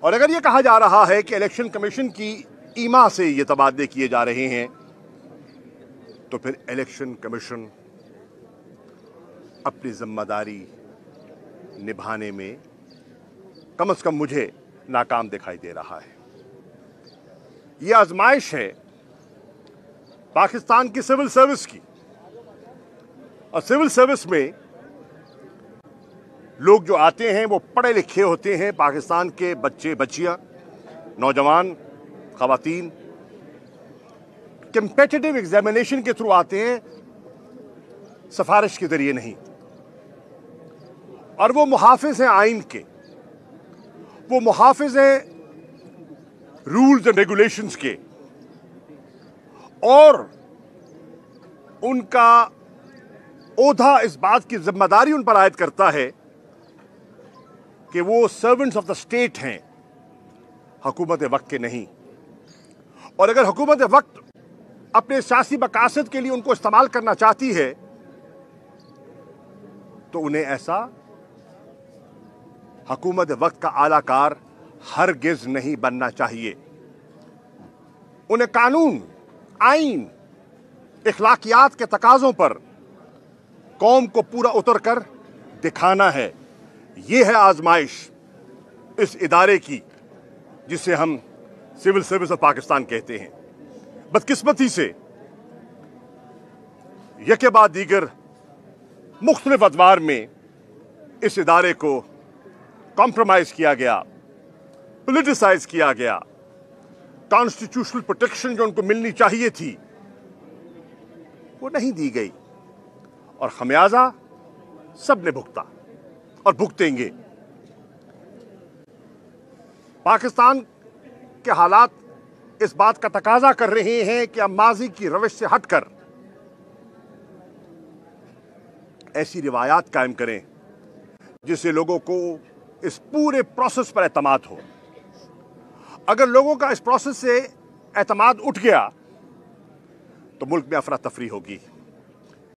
और अगर ये कहा जा रहा है कि इलेक्शन कमीशन की ईमा से ये तबादले किए जा रहे हैं, तो फिर इलेक्शन कमीशन अपनी जिम्मेदारी निभाने में कम से कम मुझे नाकाम दिखाई दे रहा है। ये आजमाइश है पाकिस्तान की सिविल सर्विस की, और सिविल सर्विस में लोग जो आते हैं वो पढ़े लिखे होते हैं। पाकिस्तान के बच्चे बच्चियां, नौजवान, खवातीन कंपेटिटिव एग्जामिनेशन के थ्रू आते हैं, सिफारिश के जरिए नहीं। और वो मुहाफिज हैं आइन के, वो मुहाफिज हैं रूल्स एंड रेगुलेशंस के, और उनका ओहदा इस बात की जिम्मेदारी उन पर आयद करता है कि वो सर्वेंट्स ऑफ द स्टेट हैं, हुकूमत वक्त के नहीं। और अगर हुकूमत वक्त अपने सियासी मकासद के लिए उनको इस्तेमाल करना चाहती है तो उन्हें ऐसा हुकूमत वक्त का आलाकार हरगिज नहीं बनना चाहिए। उन्हें कानून, आइन, इखलाकियात के तकाजों पर कौम को पूरा उतर कर दिखाना है। ये है आजमाइश इस इदारे की जिसे हम सिविल सर्विस ऑफ पाकिस्तान कहते हैं। बदकिस्मती से यके बाद दीगर मुख्तलिफ अदवार में इस इदारे को कॉम्प्रोमाइज किया गया, पोलिटिसाइज किया गया। कॉन्स्टिट्यूशनल प्रोटेक्शन जो उनको मिलनी चाहिए थी वो नहीं दी गई, और खमियाजा सब ने भुगता और भुगतेंगे। पाकिस्तान के हालात इस बात का तकाजा कर रहे हैं कि अब माजी की रविश से हटकर ऐसी रिवायात कायम करें जिससे लोगों को इस पूरे प्रोसेस पर एतमाद हो। अगर लोगों का इस प्रोसेस से एतमाद उठ गया तो मुल्क में अफरा तफरी होगी।